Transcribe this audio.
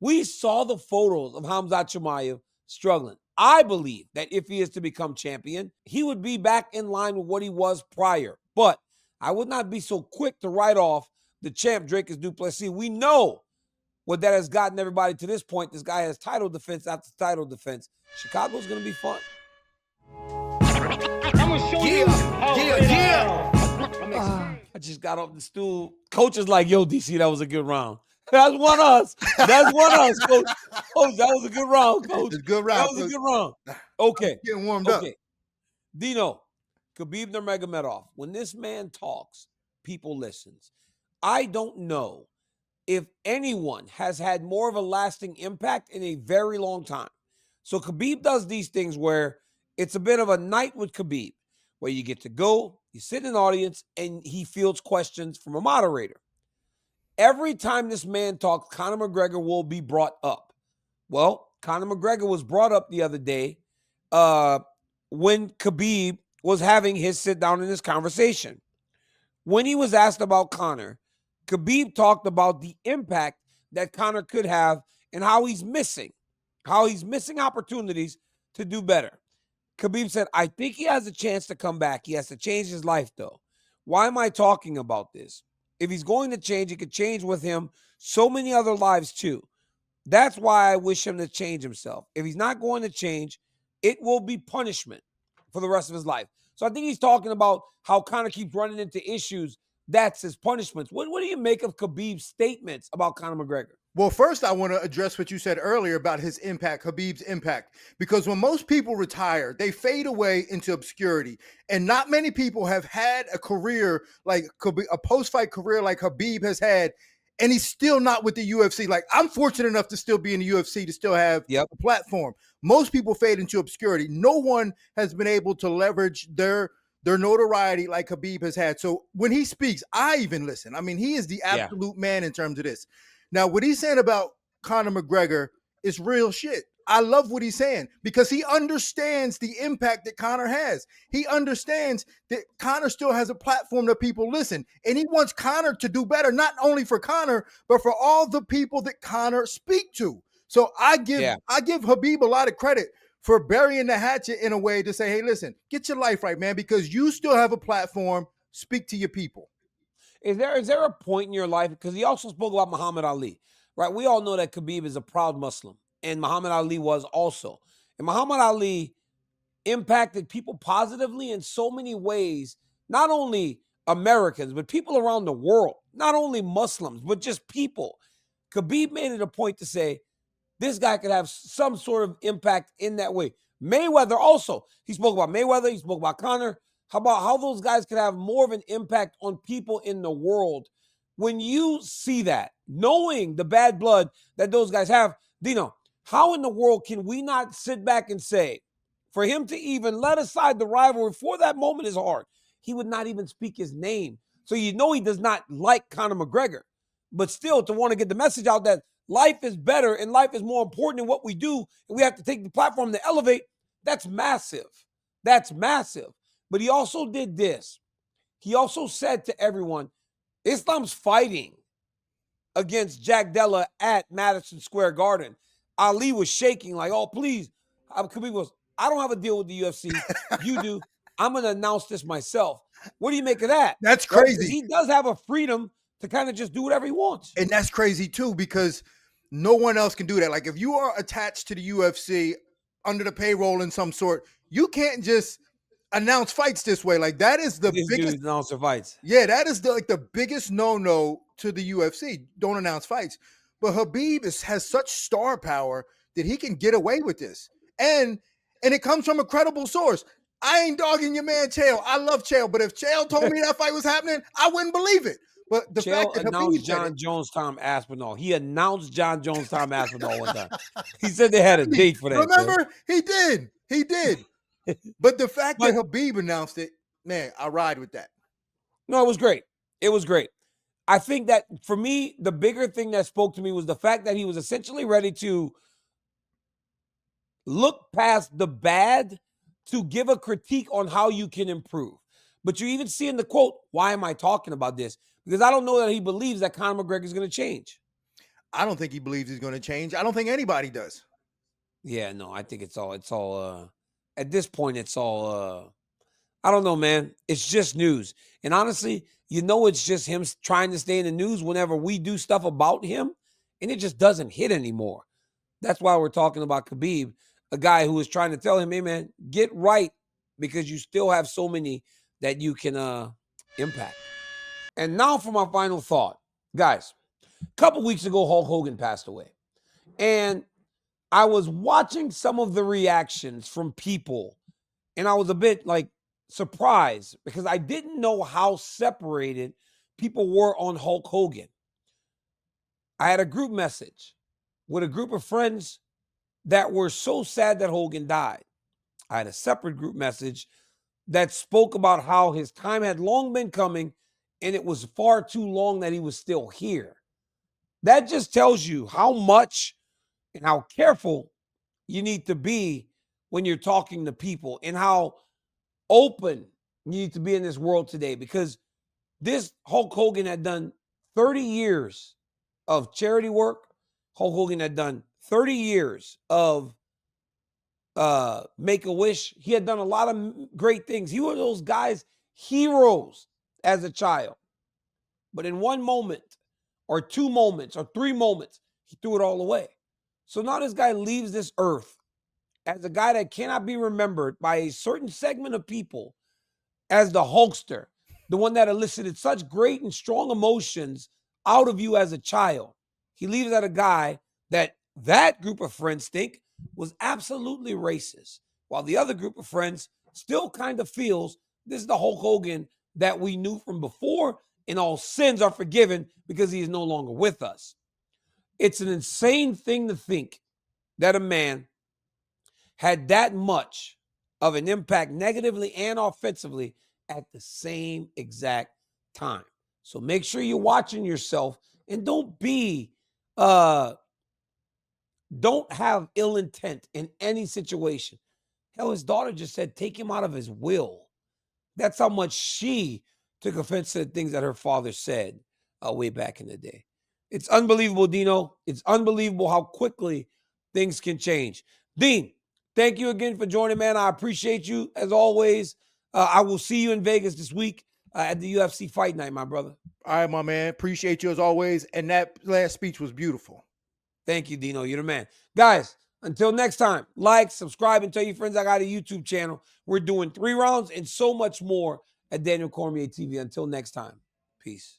We saw the photos of Khamzat Chimaev struggling. I believe that if he is to become champion, he would be back in line with what he was prior. But I would not be so quick to write off the champ Dricus du Plessis. We know what that has gotten everybody to this point. This guy has title defense after title defense. Chicago's going to be fun. I'm going to show you how I just got off the stool. Coach is like, yo, DC, that was a good round. That's one us. That's one us, Coach. Coach, that was a good round, Coach. It's a good round. That was a good round. Okay. Getting warmed up. Dino, Khabib Nurmagomedov, when this man talks, people listens. I don't know if anyone has had more of a lasting impact in a very long time. So Khabib does these things where it's a bit of a night with Khabib, where you get to go, you sit in an audience, and he fields questions from a moderator. Every time this man talks, Conor McGregor will be brought up. Well, Conor McGregor was brought up the other day when Khabib was having his sit down in this conversation. When he was asked about Conor, Khabib talked about the impact that Conor could have and how he's missing opportunities to do better. Khabib said, I think he has a chance to come back. He has to change his life, though. Why am I talking about this? If he's going to change, it could change with him so many other lives, too. That's why I wish him to change himself. If he's not going to change, it will be punishment for the rest of his life. So I think he's talking about how Conor keeps running into issues. That's his punishments. What do you make of Khabib's statements about Conor McGregor? Well, first, I want to address what you said earlier about his impact, Khabib's impact, because when most people retire, they fade away into obscurity. And not many people have had a career like a post-fight career like Khabib has had, and he's still not with the UFC. Like, I'm fortunate enough to still be in the UFC, to still have a platform. Most people fade into obscurity. No one has been able to leverage their notoriety like Khabib has had. So when he speaks, I even listen. I mean, he is the absolute man in terms of this. Now, what he's saying about Conor McGregor is real shit. I love what he's saying because he understands the impact that Conor has. He understands that Conor still has a platform that people listen, and he wants Conor to do better, not only for Conor, but for all the people that Conor speak to. So I give Khabib a lot of credit for burying the hatchet in a way to say, hey, listen, get your life right, man, because you still have a platform. Speak to your people. Is there a point in your life, because he also spoke about Muhammad Ali, right? We all know that Khabib is a proud Muslim, and Muhammad Ali was also. And Muhammad Ali impacted people positively in so many ways, not only Americans, but people around the world, not only Muslims, but just people. Khabib made it a point to say, this guy could have some sort of impact in that way. Mayweather also, he spoke about Mayweather, he spoke about Conor. How about how those guys could have more of an impact on people in the world? When you see that, knowing the bad blood that those guys have, Dino, how in the world can we not sit back and say, for him to even let aside the rivalry for that moment is hard. He would not even speak his name. So you know he does not like Conor McGregor. But still, to want to get the message out that life is better and life is more important than what we do, and we have to take the platform to elevate, that's massive. That's massive. But he also did this. He also said to everyone, Islam's fighting against Jack Della at Madison Square Garden. Ali was shaking like, oh, please. Khabib goes, I don't have a deal with the UFC. You do. I'm going to announce this myself. What do you make of that? That's crazy. He does have a freedom to kind of just do whatever he wants. And that's crazy, too, because no one else can do that. Like, if you are attached to the UFC under the payroll in some sort, you can't just announce fights this way. Like, that is the biggest announcer fights. Yeah, that is the biggest no-no to the UFC. Don't announce fights. But Khabib has such star power that he can get away with this. And it comes from a credible source. I ain't dogging your man Chael. I love Chael, but if Chael told me that fight was happening, I wouldn't believe it. But the Chael fact that announced John Jones, Tom Aspinall. He announced John Jones, Tom Aspinall one time. He said they had a date for that. Remember? He did. But the fact that Khabib announced it, man, I ride with that. No, it was great. It was great. I think that for me, the bigger thing that spoke to me was the fact that he was essentially ready to look past the bad to give a critique on how you can improve. But you even see in the quote, why am I talking about this? Because I don't know that he believes that Conor McGregor is going to change. I don't think he believes he's going to change. I don't think anybody does. Yeah, no, I think it's all at this point, it's all I don't know, man. It's just news. And honestly, it's just him trying to stay in the news whenever we do stuff about him, and it just doesn't hit anymore. That's why we're talking about Khabib, a guy who is trying to tell him, hey, man, get right, because you still have so many that you can impact. And now for my final thought. Guys, a couple weeks ago, Hulk Hogan passed away. And I was watching some of the reactions from people, and I was a bit surprised because I didn't know how separated people were on Hulk Hogan. I had a group message with a group of friends that were so sad that Hogan died. I had a separate group message that spoke about how his time had long been coming and it was far too long that he was still here. That just tells you how much and how careful you need to be when you're talking to people and how open you need to be in this world today, because this Hulk Hogan had done 30 years of charity work. Hulk Hogan had done 30 years of Make-A-Wish. He had done a lot of great things. He was those guys' heroes as a child. But in one moment or two moments or three moments, he threw it all away. So now this guy leaves this earth as a guy that cannot be remembered by a certain segment of people as the Hulkster, the one that elicited such great and strong emotions out of you as a child. He leaves as a guy that group of friends think was absolutely racist, while the other group of friends still kind of feels this is the Hulk Hogan that we knew from before, and all sins are forgiven because he is no longer with us. It's an insane thing to think that a man had that much of an impact negatively and offensively at the same exact time. So make sure you're watching yourself and don't have ill intent in any situation. Hell, his daughter just said, take him out of his will. That's how much she took offense to the things that her father said way back in the day. It's unbelievable, Dino. It's unbelievable how quickly things can change. Dean, thank you again for joining, man. I appreciate you as always. I will see you in Vegas this week at the UFC Fight Night, my brother. All right, my man. Appreciate you as always. And that last speech was beautiful. Thank you, Dino. You're the man. Guys, until next time, like, subscribe, and tell your friends I got a YouTube channel. We're doing 3 rounds and so much more at Daniel Cormier TV. Until next time, peace.